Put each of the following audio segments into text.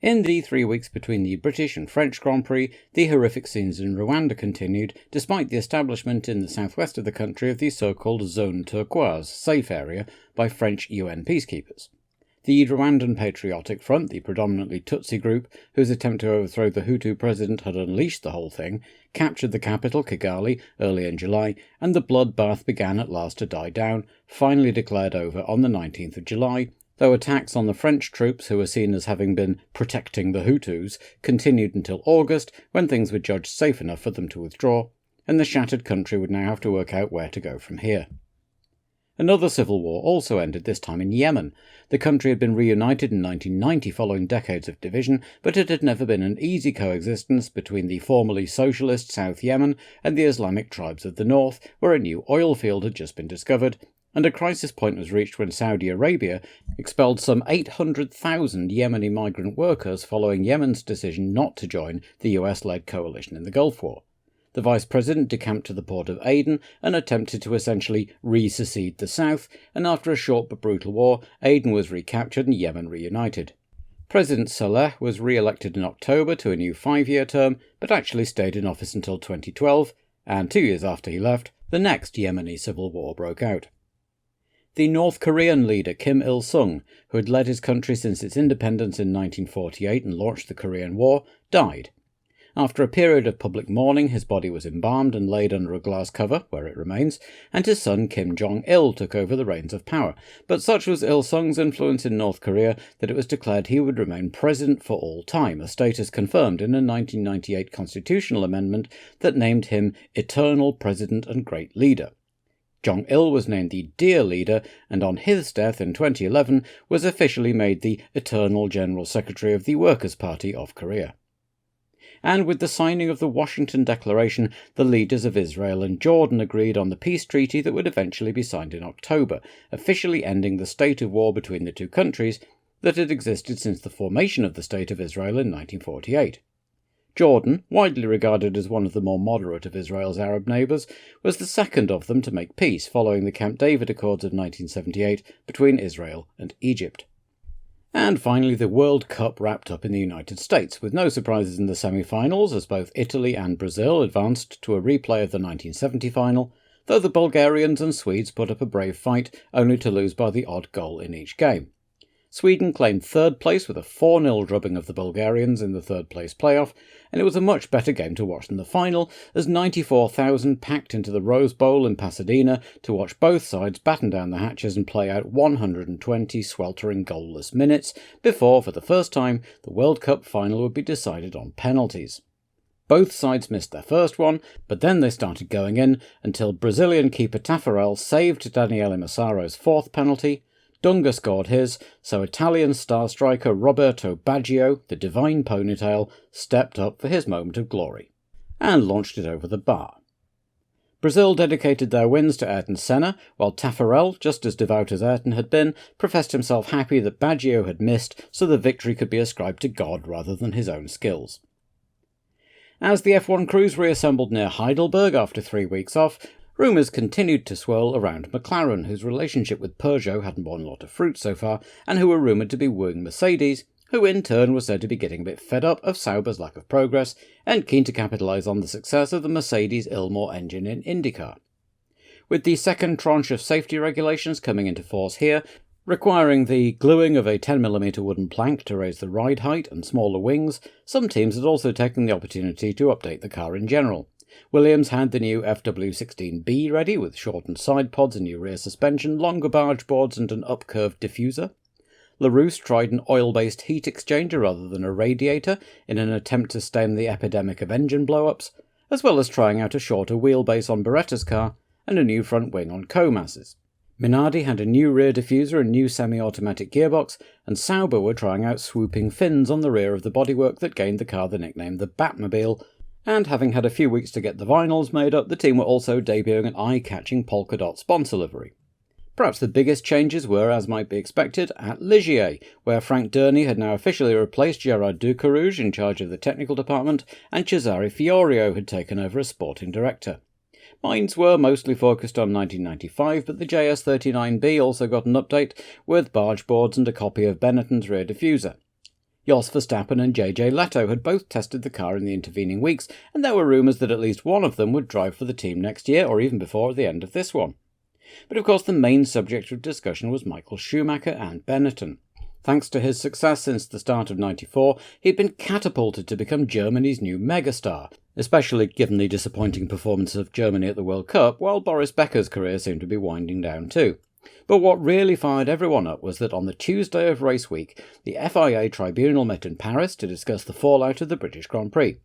In the 3 weeks between the British and French Grand Prix, the horrific scenes in Rwanda continued, despite the establishment in the southwest of the country of the so-called Zone Turquoise safe area by French UN peacekeepers. The Rwandan Patriotic Front, the predominantly Tutsi group whose attempt to overthrow the Hutu president had unleashed the whole thing, captured the capital, Kigali, early in July, and the bloodbath began at last to die down, finally declared over on the 19th of July, though attacks on the French troops, who were seen as having been protecting the Hutus, continued until August, when things were judged safe enough for them to withdraw, and the shattered country would now have to work out where to go from here. Another civil war also ended, this time in Yemen. The country had been reunited in 1990 following decades of division, but it had never been an easy coexistence between the formerly socialist South Yemen and the Islamic tribes of the north, where a new oil field had just been discovered, and a crisis point was reached when Saudi Arabia expelled some 800,000 Yemeni migrant workers following Yemen's decision not to join the US-led coalition in the Gulf War. The vice president decamped to the port of Aden and attempted to essentially re-secede the south, and after a short but brutal war, Aden was recaptured and Yemen reunited. President Saleh was re-elected in October to a new 5-year term, but actually stayed in office until 2012, and 2 years after he left, the next Yemeni civil war broke out. The North Korean leader Kim Il-sung, who had led his country since its independence in 1948 and launched the Korean War, died. After a period of public mourning, his body was embalmed and laid under a glass cover, where it remains, and his son Kim Jong-il took over the reins of power. But such was Il-sung's influence in North Korea that it was declared he would remain president for all time, a status confirmed in a 1998 constitutional amendment that named him Eternal President and Great Leader. Jong-il was named the Dear Leader, and on his death in 2011 was officially made the Eternal General Secretary of the Workers' Party of Korea. And with the signing of the Washington Declaration, the leaders of Israel and Jordan agreed on the peace treaty that would eventually be signed in October, officially ending the state of war between the two countries that had existed since the formation of the State of Israel in 1948. Jordan, widely regarded as one of the more moderate of Israel's Arab neighbours, was the second of them to make peace following the Camp David Accords of 1978 between Israel and Egypt. And finally, the World Cup wrapped up in the United States, with no surprises in the semi-finals, as both Italy and Brazil advanced to a replay of the 1970 final, though the Bulgarians and Swedes put up a brave fight, only to lose by the odd goal in each game. Sweden claimed third place with a 4-0 drubbing of the Bulgarians in the third-place playoff, and it was a much better game to watch than the final, as 94,000 packed into the Rose Bowl in Pasadena to watch both sides batten down the hatches and play out 120 sweltering goalless minutes before, for the first time, the World Cup final would be decided on penalties. Both sides missed their first one, but then they started going in until Brazilian keeper Taffarel saved Daniele Massaro's fourth penalty, Dunga scored his, so Italian star striker Roberto Baggio, the divine ponytail, stepped up for his moment of glory, and launched it over the bar. Brazil dedicated their wins to Ayrton Senna, while Taffarel, just as devout as Ayrton had been, professed himself happy that Baggio had missed so the victory could be ascribed to God rather than his own skills. As the F1 crews reassembled near Heidelberg after 3 weeks off, rumours continued to swirl around McLaren, whose relationship with Peugeot hadn't borne a lot of fruit so far, and who were rumoured to be wooing Mercedes, who in turn were said to be getting a bit fed up of Sauber's lack of progress, and keen to capitalise on the success of the Mercedes Ilmor engine in IndyCar. With the second tranche of safety regulations coming into force here, requiring the gluing of a 10mm wooden plank to raise the ride height and smaller wings, some teams had also taken the opportunity to update the car in general. Williams had the new FW16B ready, with shortened side pods, a new rear suspension, longer barge boards and an up-curved diffuser. LaRousse tried an oil-based heat exchanger rather than a radiator in an attempt to stem the epidemic of engine blow-ups, as well as trying out a shorter wheelbase on Beretta's car and a new front wing on Comas's. Minardi had a new rear diffuser and new semi-automatic gearbox, and Sauber were trying out swooping fins on the rear of the bodywork that gained the car the nickname the Batmobile, and having had a few weeks to get the vinyls made up, the team were also debuting an eye-catching polka dot sponsor livery. Perhaps the biggest changes were, as might be expected, at Ligier, where Frank Durney had now officially replaced Gerard Ducarouge in charge of the technical department, and Cesare Fiorio had taken over as sporting director. Minds were mostly focused on 1995, but the JS39B also got an update, with barge boards and a copy of Benetton's rear diffuser. Jos Verstappen and JJ Leto had both tested the car in the intervening weeks, and there were rumours that at least one of them would drive for the team next year, or even before the end of this one. But of course the main subject of discussion was Michael Schumacher and Benetton. Thanks to his success since the start of '94, he had been catapulted to become Germany's new megastar, especially given the disappointing performance of Germany at the World Cup, while Boris Becker's career seemed to be winding down too. But what really fired everyone up was that on the Tuesday of race week, the FIA tribunal met in Paris to discuss the fallout of the British Grand Prix.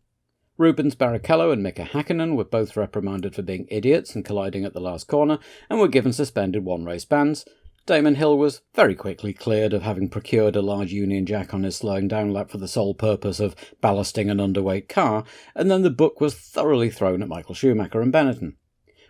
Rubens Barrichello and Mika Hakkinen were both reprimanded for being idiots and colliding at the last corner, and were given suspended one-race bans. Damon Hill was very quickly cleared of having procured a large Union Jack on his slowing down lap for the sole purpose of ballasting an underweight car, and then the book was thoroughly thrown at Michael Schumacher and Benetton.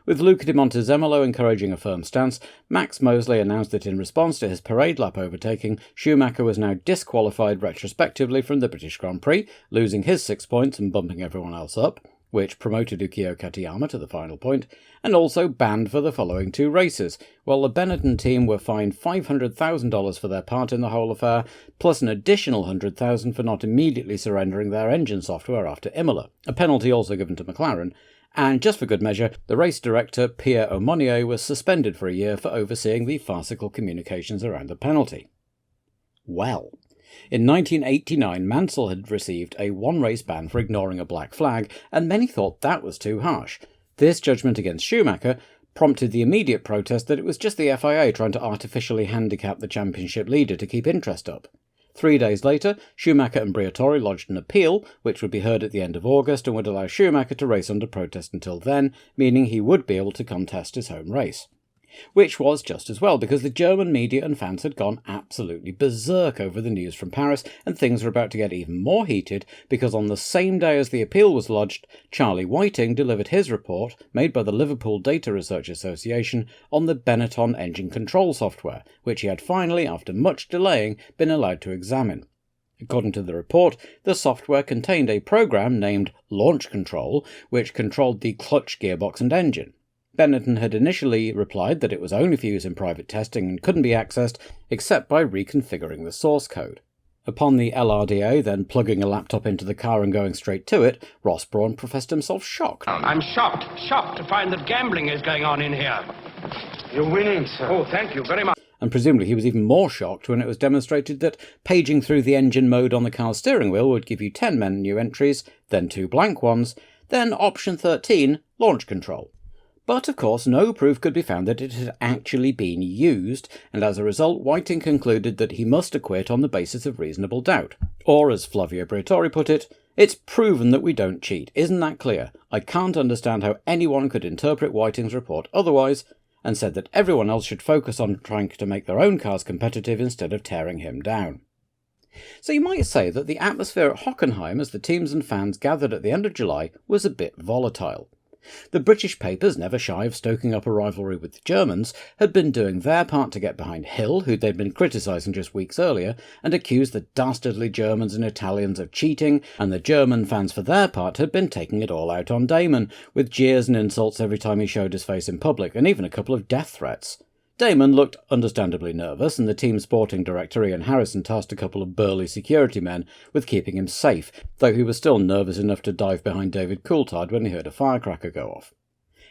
With Luca di Montezemolo encouraging a firm stance, Max Mosley announced that in response to his parade lap overtaking, Schumacher was now disqualified retrospectively from the British Grand Prix, losing his 6 points and bumping everyone else up, which promoted Ukyo Katayama to the final point, and also banned for the following 2 races, while the Benetton team were fined $500,000 for their part in the whole affair, plus an additional $100,000 for not immediately surrendering their engine software after Imola, a penalty also given to McLaren. And just for good measure, the race director Pierre Aumonier was suspended for a year for overseeing the farcical communications around the penalty. Well, in 1989 Mansell had received a one-race ban for ignoring a black flag, and many thought that was too harsh. This judgment against Schumacher prompted the immediate protest that it was just the FIA trying to artificially handicap the championship leader to keep interest up. 3 days later, Schumacher and Briatore lodged an appeal, which would be heard at the end of August and would allow Schumacher to race under protest until then, meaning he would be able to contest his home race. Which was just as well, because the German media and fans had gone absolutely berserk over the news from Paris, and things were about to get even more heated, because on the same day as the appeal was lodged, Charlie Whiting delivered his report, made by the Liverpool Data Research Association, on the Benetton engine control software, which he had finally, after much delaying, been allowed to examine. According to the report, the software contained a program named Launch Control, which controlled the clutch, gearbox and engine. Benetton had initially replied that it was only for use in private testing and couldn't be accessed except by reconfiguring the source code. Upon the LRDA then plugging a laptop into the car and going straight to it, Ross Brawn professed himself shocked. I'm shocked to find that gambling is going on in here. You're winning, sir. Oh, thank you very much. And presumably he was even more shocked when it was demonstrated that paging through the engine mode on the car's steering wheel would give you 10 menu entries, then 2 blank ones, then option 13, launch control. But, of course, no proof could be found that it had actually been used, and as a result, Whiting concluded that he must acquit on the basis of reasonable doubt. Or, as Flavio Briatore put it, "It's proven that we don't cheat. Isn't that clear? I can't understand how anyone could interpret Whiting's report otherwise," and said that everyone else should focus on trying to make their own cars competitive instead of tearing him down. So you might say that the atmosphere at Hockenheim as the teams and fans gathered at the end of July was a bit volatile. The British papers, never shy of stoking up a rivalry with the Germans, had been doing their part to get behind Hill, who they'd been criticising just weeks earlier, and accused the dastardly Germans and Italians of cheating, and the German fans for their part had been taking it all out on Damon, with jeers and insults every time he showed his face in public, and even a couple of death threats. Damon looked understandably nervous, and the team's sporting director Ian Harrison tasked a couple of burly security men with keeping him safe, though he was still nervous enough to dive behind David Coulthard when he heard a firecracker go off.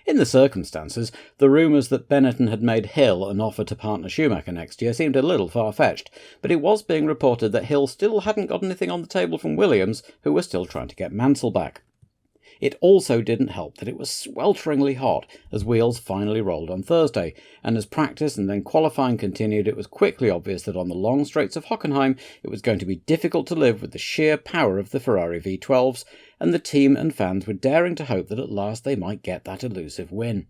In the circumstances, the rumours that Benetton had made Hill an offer to partner Schumacher next year seemed a little far-fetched, but it was being reported that Hill still hadn't got anything on the table from Williams, who were still trying to get Mansell back. It also didn't help that it was swelteringly hot as wheels finally rolled on Thursday, and as practice and then qualifying continued, it was quickly obvious that on the long straights of Hockenheim it was going to be difficult to live with the sheer power of the Ferrari V12s, and the team and fans were daring to hope that at last they might get that elusive win.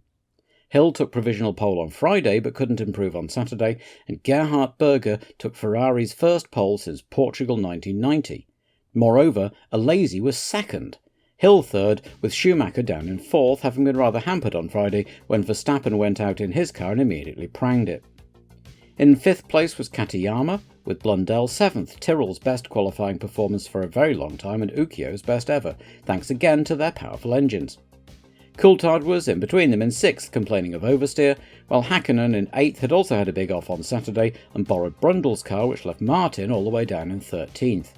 Hill took provisional pole on Friday but couldn't improve on Saturday, and Gerhard Berger took Ferrari's first pole since Portugal 1990. Moreover, Alesi was second. Hill third, with Schumacher down in fourth, having been rather hampered on Friday when Verstappen went out in his car and immediately pranged it. In fifth place was Katayama, with Blundell seventh, Tyrrell's best qualifying performance for a very long time and Ukyo's best ever, thanks again to their powerful engines. Coulthard was in between them in sixth, complaining of oversteer, while Hakkinen in eighth had also had a big off on Saturday and borrowed Brundle's car, which left Martin all the way down in 13th.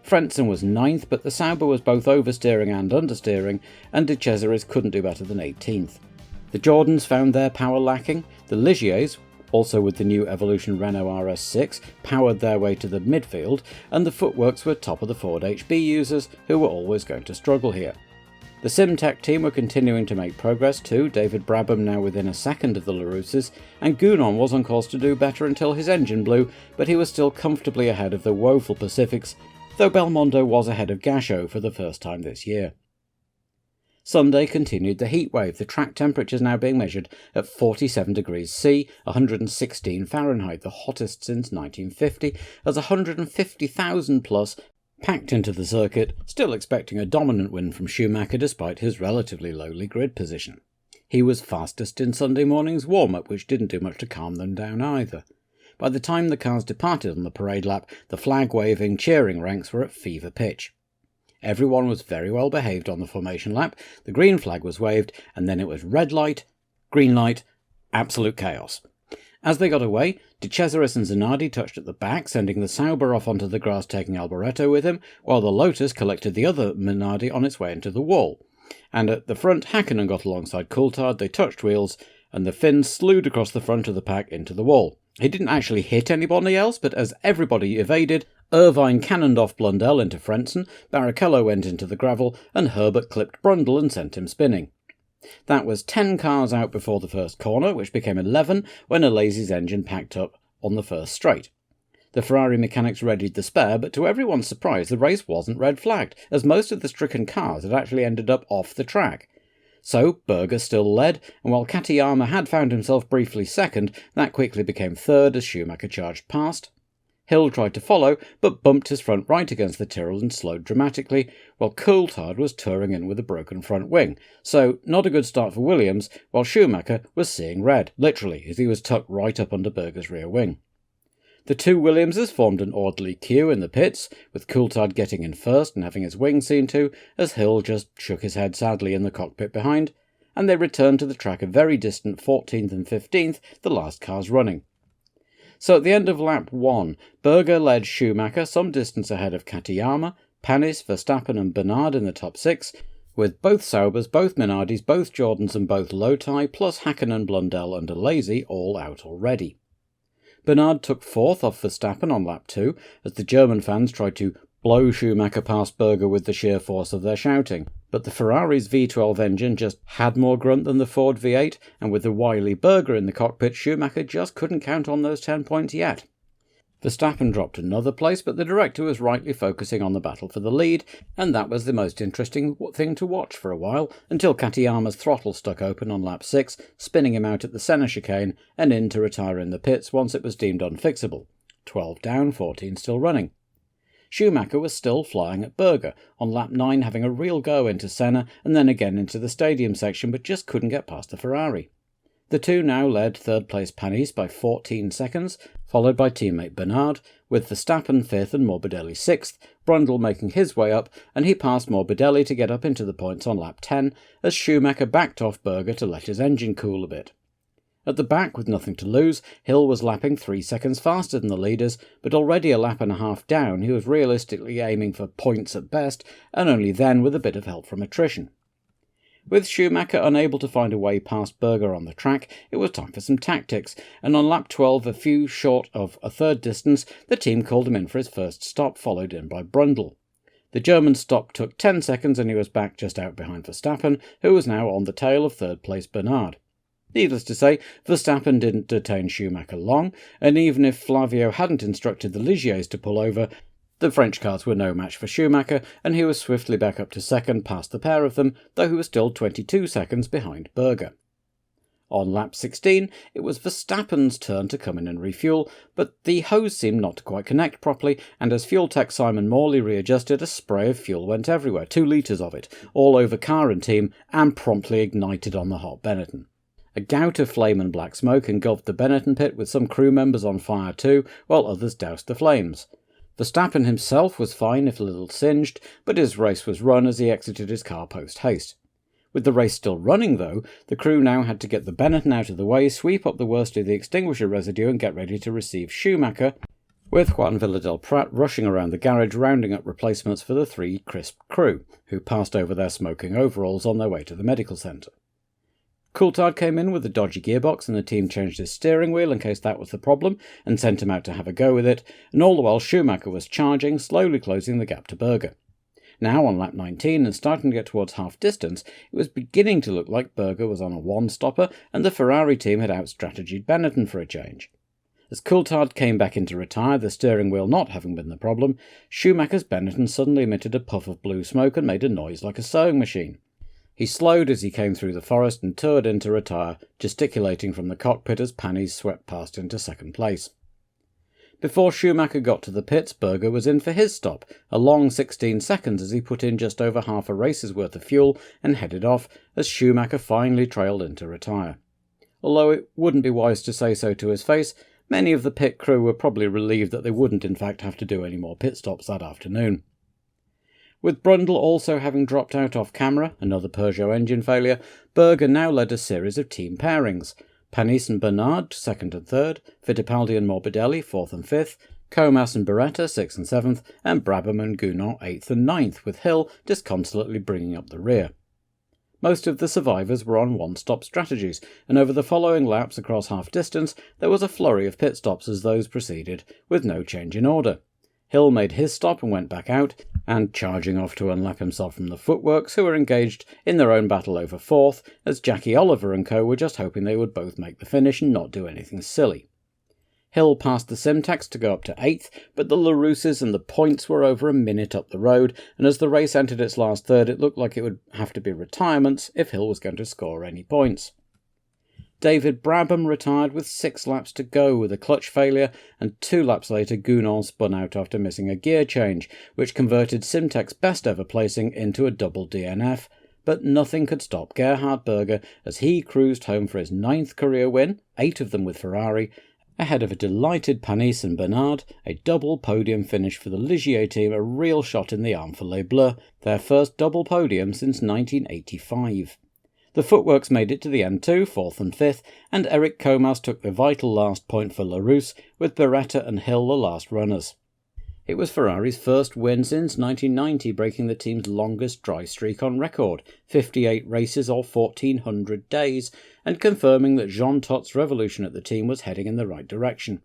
Frentzen was 9th, but the Sauber was both oversteering and understeering, and De Cesaris couldn't do better than 18th. The Jordans found their power lacking, the Ligiers, also with the new Evolution Renault RS6, powered their way to the midfield, and the Footworks were top of the Ford HB users, who were always going to struggle here. The Simtech team were continuing to make progress too, David Brabham now within a second of the Larousses, and Gounon was on course to do better until his engine blew, but he was still comfortably ahead of the woeful Pacifics, though Belmondo was ahead of Gachot for the first time this year. Sunday continued the heatwave, the track temperatures now being measured at 47 degrees C, 116 Fahrenheit, the hottest since 1950, as 150,000 plus packed into the circuit, still expecting a dominant win from Schumacher despite his relatively lowly grid position. He was fastest in Sunday morning's warm-up, which didn't do much to calm them down either. By the time the cars departed on the parade lap, the flag-waving, cheering ranks were at fever pitch. Everyone was very well behaved on the formation lap, the green flag was waved, and then it was red light, green light, absolute chaos. As they got away, De Cesaris and Zanardi touched at the back, sending the Sauber off onto the grass taking Alboreto with him, while the Lotus collected the other Minardi on its way into the wall. And at the front, Hakkinen got alongside Coulthard, they touched wheels, and the Finn slewed across the front of the pack into the wall. He didn't actually hit anybody else, but as everybody evaded, Irvine cannoned off Blundell into Frentzen, Barrichello went into the gravel, and Herbert clipped Brundle and sent him spinning. That was 10 cars out before the first corner, which became 11 when Alesi's engine packed up on the first straight. The Ferrari mechanics readied the spare, but to everyone's surprise the race wasn't red flagged, as most of the stricken cars had actually ended up off the track. So Berger still led, and while Katayama had found himself briefly second, that quickly became third as Schumacher charged past. Hill tried to follow, but bumped his front right against the Tyrrell and slowed dramatically, while Coulthard was touring in with a broken front wing. So, not a good start for Williams, while Schumacher was seeing red, literally, as he was tucked right up under Berger's rear wing. The two Williamses formed an orderly queue in the pits, with Coulthard getting in first and having his wing seen to, as Hill just shook his head sadly in the cockpit behind, and they returned to the track a very distant 14th and 15th, the last cars running. So at the end of lap 1, Berger led Schumacher some distance ahead of Katayama, Panis, Verstappen and Bernard in the top 6, with both Saubers, both Minardis, both Jordans and both Loti, plus Hakkinen, Blundell and Alesi all out already. Bernard took 4th off Verstappen on lap 2, as the German fans tried to blow Schumacher past Berger with the sheer force of their shouting. But the Ferrari's V12 engine just had more grunt than the Ford V8, and with the wily Berger in the cockpit, Schumacher just couldn't count on those 10 points yet. Verstappen dropped another place, but the director was rightly focusing on the battle for the lead, and that was the most interesting thing to watch for a while, until Katayama's throttle stuck open on lap 6, spinning him out at the Senna chicane, and in to retire in the pits once it was deemed unfixable. 12 down, 14 still running. Schumacher was still flying at Berger, on lap 9 having a real go into Senna and then again into the stadium section, but just couldn't get past the Ferrari. The two now led third-place Panis by 14 seconds, followed by teammate Bernard, with Verstappen 5th and Morbidelli 6th, Brundle making his way up, and he passed Morbidelli to get up into the points on lap 10, as Schumacher backed off Berger to let his engine cool a bit. At the back, with nothing to lose, Hill was lapping 3 seconds faster than the leaders, but already a lap and a half down he was realistically aiming for points at best, and only then with a bit of help from attrition. With Schumacher unable to find a way past Berger on the track, it was time for some tactics, and on lap 12, a few short of a third distance, the team called him in for his first stop, followed in by Brundle. The German stop took 10 seconds and he was back just out behind Verstappen, who was now on the tail of third-place Bernard. Needless to say, Verstappen didn't detain Schumacher long, and even if Flavio hadn't instructed the Ligiers to pull over, the French cars were no match for Schumacher, and he was swiftly back up to second past the pair of them, though he was still 22 seconds behind Berger. On lap 16, it was Verstappen's turn to come in and refuel, but the hose seemed not to quite connect properly, and as fuel tech Simon Morley readjusted, a spray of fuel went everywhere, 2 litres of it, all over car and team, and promptly ignited on the hot Benetton. A gout of flame and black smoke engulfed the Benetton pit, with some crew members on fire too, while others doused the flames. Verstappen himself was fine if a little singed, but his race was run as he exited his car post-haste. With the race still running, though, the crew now had to get the Benetton out of the way, sweep up the worst of the extinguisher residue and get ready to receive Schumacher, with Juan Villadel-Prat rushing around the garage rounding up replacements for the 3 crisp crew, who passed over their smoking overalls on their way to the medical centre. Coulthard came in with a dodgy gearbox and the team changed his steering wheel in case that was the problem and sent him out to have a go with it, and all the while Schumacher was charging, slowly closing the gap to Berger. Now on lap 19 and starting to get towards half distance, it was beginning to look like Berger was on a one-stopper and the Ferrari team had out-strategied Benetton for a change. As Coulthard came back in to retire, the steering wheel not having been the problem, Schumacher's Benetton suddenly emitted a puff of blue smoke and made a noise like a sewing machine. He slowed as he came through the forest and toured in to retire, gesticulating from the cockpit as Panis swept past into second place. Before Schumacher got to the pits, Berger was in for his stop, a long 16 seconds as he put in just over half a race's worth of fuel and headed off as Schumacher finally trailed in to retire. Although it wouldn't be wise to say so to his face, many of the pit crew were probably relieved that they wouldn't in fact have to do any more pit stops that afternoon. With Brundle also having dropped out off camera, another Peugeot engine failure, Berger now led a series of team pairings. Panis and Bernard, 2nd and 3rd, Fittipaldi and Morbidelli, 4th and 5th, Comas and Beretta, 6th and 7th, and Brabham and Gounod, 8th and 9th, with Hill disconsolately bringing up the rear. Most of the survivors were on one-stop strategies, and over the following laps across half-distance there was a flurry of pit stops as those proceeded, with no change in order. Hill made his stop and went back out, and charging off to unlap himself from the Footworks, who were engaged in their own battle over 4th, as Jackie Oliver and co were just hoping they would both make the finish and not do anything silly. Hill passed the Simtex to go up to 8th, but the Larousses and the Points were over a minute up the road, and as the race entered its last third it looked like it would have to be retirements if Hill was going to score any points. David Brabham retired with 6 laps to go with a clutch failure, and 2 laps later Gounod spun out after missing a gear change, which converted Simtek's best ever placing into a double DNF, but nothing could stop Gerhard Berger as he cruised home for his 9th career win, 8 of them with Ferrari, ahead of a delighted Panis and Bernard, a double podium finish for the Ligier team, a real shot in the arm for Les Bleus, their first double podium since 1985. The Footworks made it to the end too, 4th and 5th, and Eric Comas took the vital last point for Larousse, with Beretta and Hill the last runners. It was Ferrari's first win since 1990, breaking the team's longest dry streak on record, 58 races or 1,400 days, and confirming that Jean Tot's revolution at the team was heading in the right direction.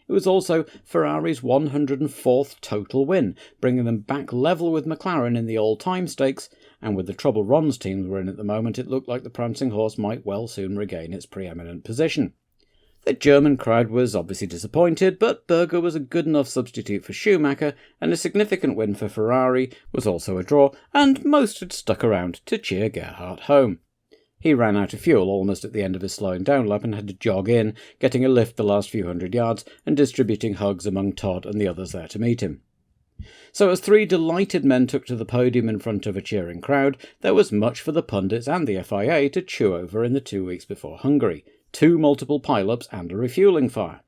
It was also Ferrari's 104th total win, bringing them back level with McLaren in the all-time stakes, and with the trouble Ron's teams were in at the moment, it looked like the prancing horse might well soon regain its preeminent position. The German crowd was obviously disappointed, but Berger was a good enough substitute for Schumacher, and a significant win for Ferrari was also a draw, and most had stuck around to cheer Gerhard home. He ran out of fuel almost at the end of his slowing down lap and had to jog in, getting a lift the last few hundred yards and distributing hugs among Todd and the others there to meet him. So as 3 delighted men took to the podium in front of a cheering crowd, there was much for the pundits and the FIA to chew over in the 2 weeks before Hungary, 2 multiple pile-ups and a refuelling fire.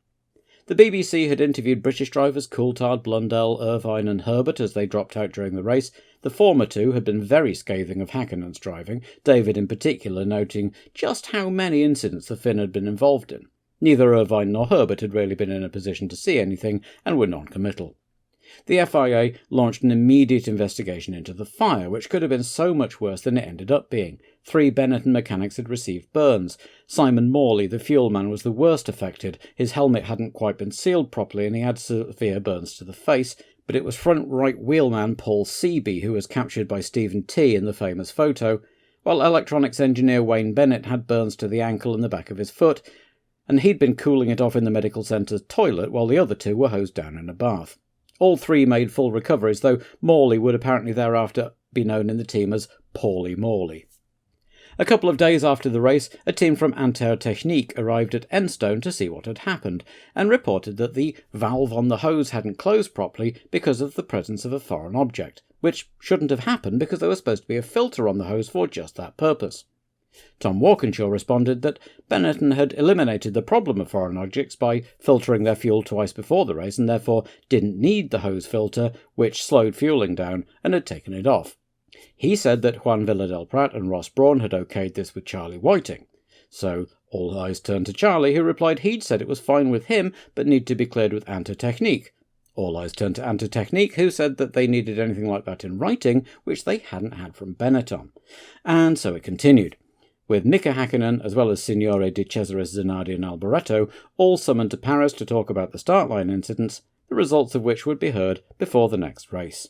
The BBC had interviewed British drivers Coulthard, Blundell, Irvine and Herbert as they dropped out during the race. The former 2 had been very scathing of Häkkinen's driving, David in particular noting just how many incidents the Finn had been involved in. Neither Irvine nor Herbert had really been in a position to see anything and were non-committal. The FIA launched an immediate investigation into the fire, which could have been so much worse than it ended up being. 3 Benetton mechanics had received burns. Simon Morley, the fuel man, was the worst affected. His helmet hadn't quite been sealed properly and he had severe burns to the face, but it was front right wheelman Paul Seaby who was captured by Stephen T in the famous photo, while electronics engineer Wayne Bennett had burns to the ankle and the back of his foot, and he'd been cooling it off in the medical centre's toilet while the other 2 were hosed down in a bath. All 3 made full recoveries, though Morley would apparently thereafter be known in the team as Paulie Morley. A couple of days after the race, a team from Anter Technique arrived at Enstone to see what had happened, and reported that the valve on the hose hadn't closed properly because of the presence of a foreign object, which shouldn't have happened because there was supposed to be a filter on the hose for just that purpose. Tom Walkinshaw responded that Benetton had eliminated the problem of foreign objects by filtering their fuel twice before the race and therefore didn't need the hose filter, which slowed fueling down, and had taken it off. He said that Juan Villadel-Prat and Ross Brawn had okayed this with Charlie Whiting. So All eyes turned to Charlie, who replied he'd said it was fine with him, but needed to be cleared with Antitechnique. All eyes turned to Antitechnique, who said that they needed anything like that in writing, which they hadn't had from Benetton. And so it continued, with Mika Hakkinen, as well as Signore Di Cesaris, Zanardi and Alboreto, all summoned to Paris to talk about the start line incidents, the results of which would be heard before the next race.